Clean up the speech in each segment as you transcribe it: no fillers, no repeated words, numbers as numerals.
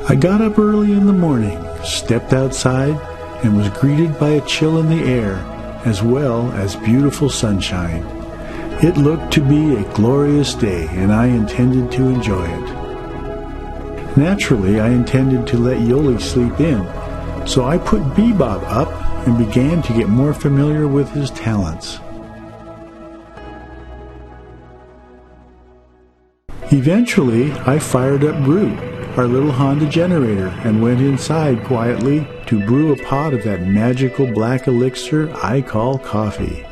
I got up early in the morning, stepped outside, and was greeted by a chill in the air, as well as beautiful sunshine. It looked to be a glorious day, and I intended to enjoy it. Naturally, I intended to let Yoly sleep in, so I put Bebop up and began to get more familiar with his talents. Eventually, I fired up Groot, our little Honda generator, and went inside quietly to brew a pot of that magical black elixir I call coffee.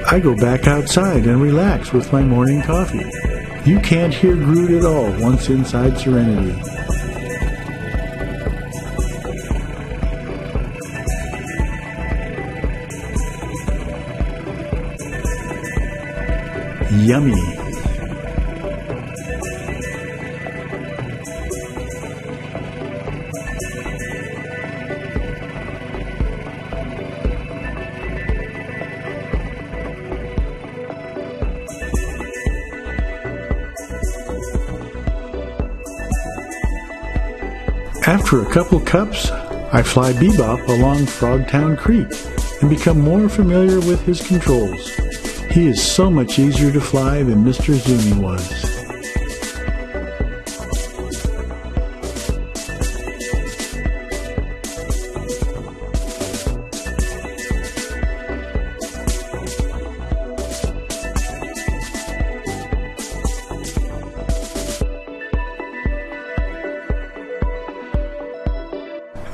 I go back outside and relax with my morning coffee. You can't hear Groot at all once inside Serenity. Yummy. After a couple cups, I fly Bebop along Frogtown Creek and become more familiar with his controls. He is so much easier to fly than Mr. Zuni was.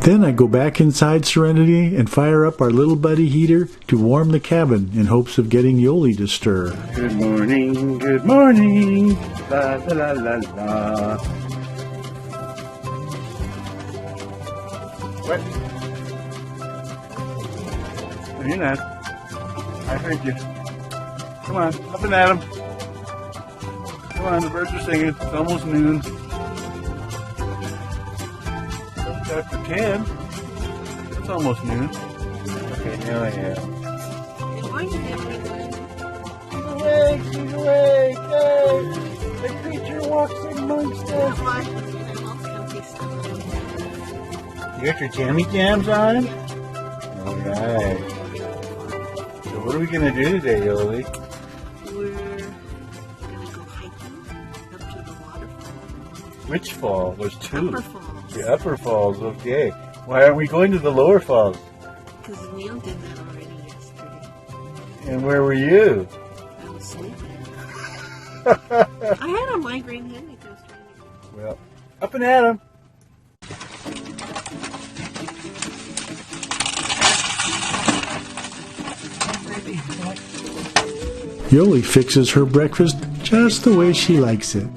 Then I go back inside Serenity and fire up our little buddy heater to warm the cabin in hopes of getting Yoly to stir. Good morning, la la la la la. What? No, you're not. I heard you. Come on, up and at 'em. Come on, the birds are singing. It's almost noon. After 10. It's almost noon. Okay, now I am. Good morning, everyone. She's awake! She's awake! Hey! The creature walks amongst us. You got your jammy jams on? Alright. So what are we going to do today, Yoly? We're going to go hiking up to the waterfall. Which fall? There's two. Upper Falls. The Upper Falls, okay. Why aren't we going to the Lower Falls? Because Neil did that already yesterday. And where were you? I was sleeping. I had a migraine headache yesterday. Well, up and at 'em. Yoly fixes her breakfast just the way she likes it.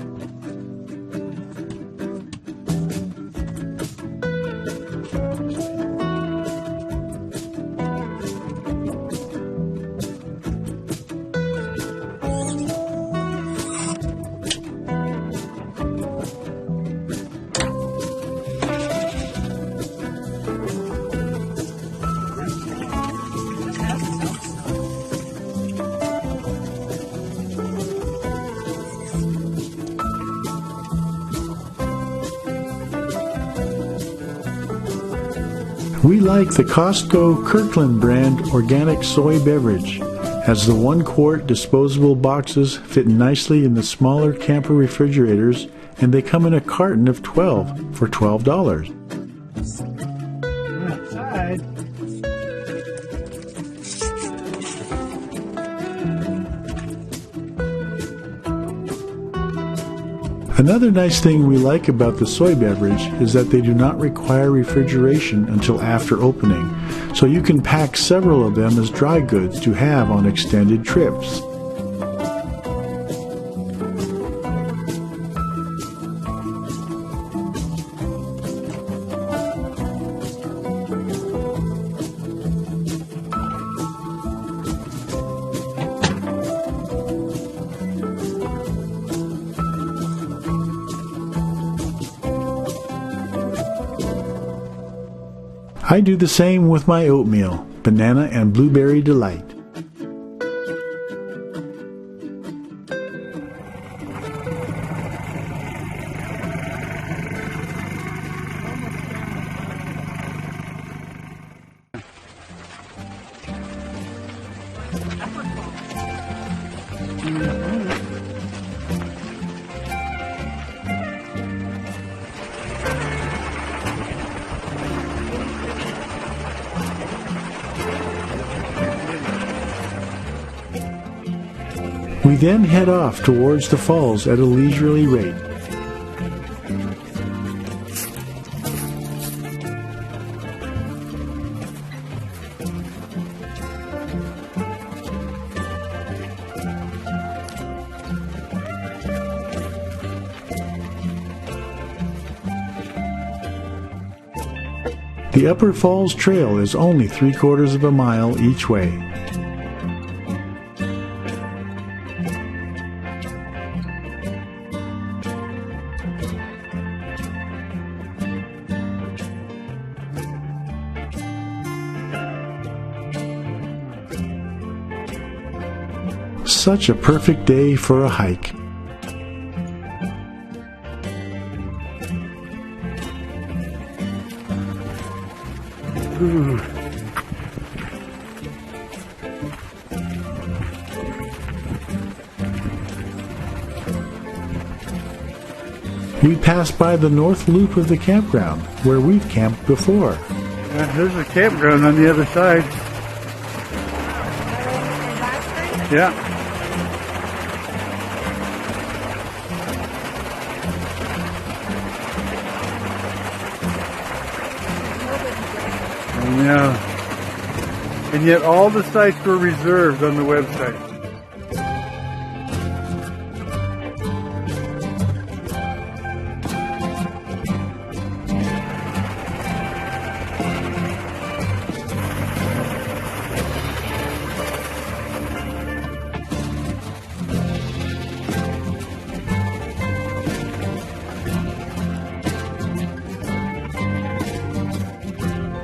We like the Costco Kirkland brand organic soy beverage, as the 1-quart disposable boxes fit nicely in the smaller camper refrigerators, and they come in a carton of 12 for $12. We're outside. Another nice thing we like about the soy beverage is that they do not require refrigeration until after opening, so you can pack several of them as dry goods to have on extended trips. I do the same with my oatmeal, Banana and Blueberry Delight. We then head off towards the falls at a leisurely rate. The Upper Falls Trail is only 3/4 of a mile each way. Such a perfect day for a hike. Ooh. We pass by the north loop of the campground, where we've camped before. There's a campground on the other side. Yeah. Yeah. And yet all the sites were reserved on the website.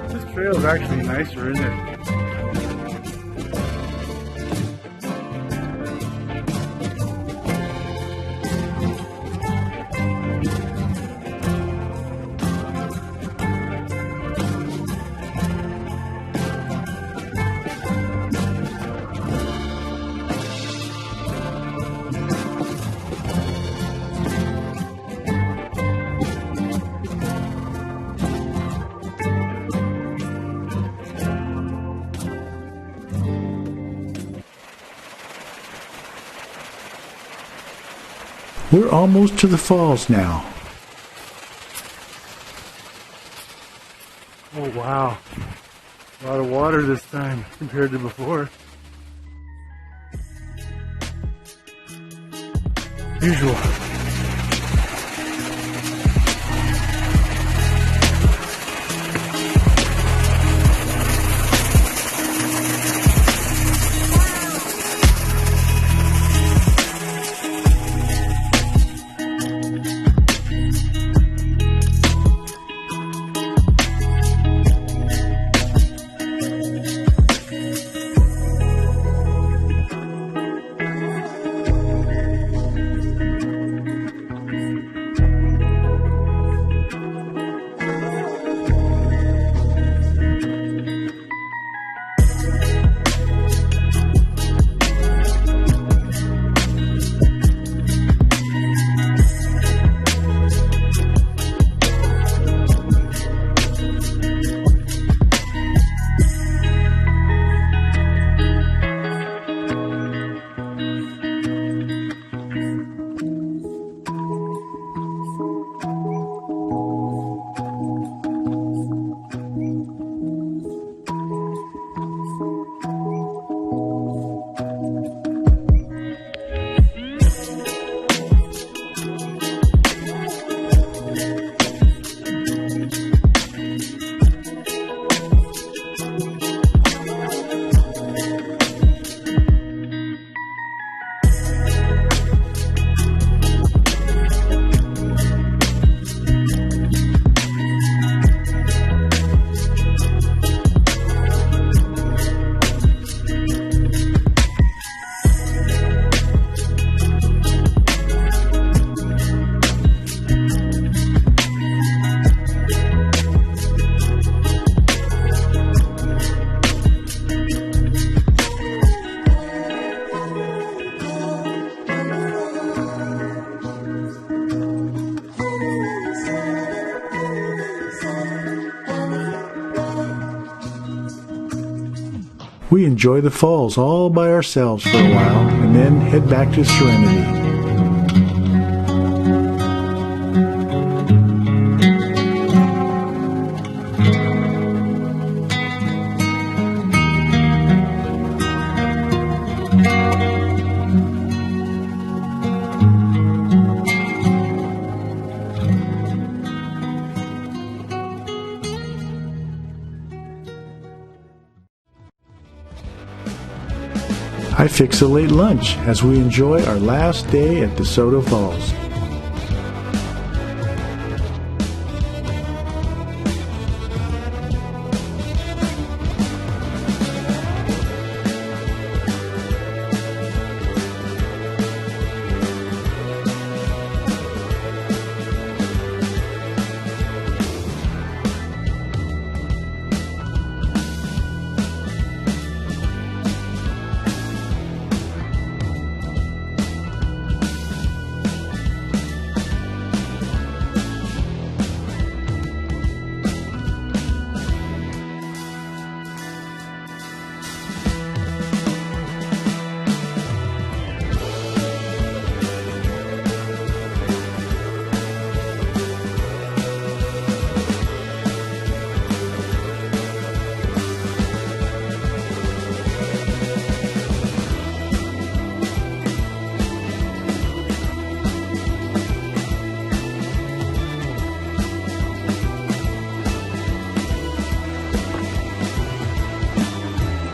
This trail is actually nicer, isn't it? We're almost to the falls now. Oh wow, a lot of water this time compared to before. Usual. We enjoy the falls all by ourselves for a while and then head back to Serenity. I fix a late lunch as we enjoy our last day at DeSoto Falls.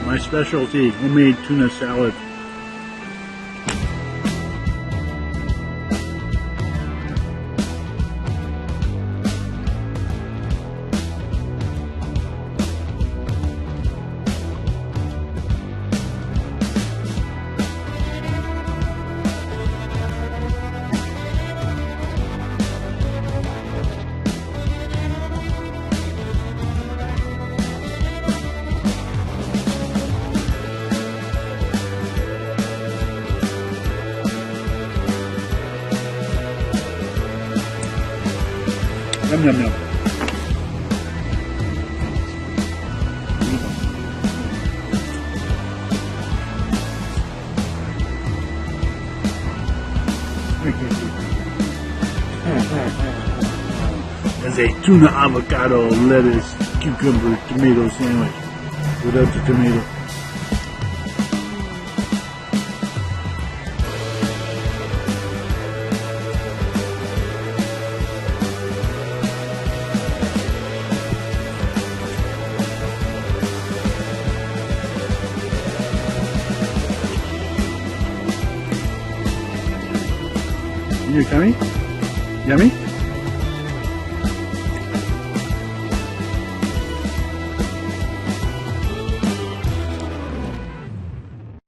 My specialty, homemade tuna salad. Yum, yum, yum. There's a tuna, avocado, lettuce, cucumber, tomato sandwich without the tomato. In your tummy? Yummy?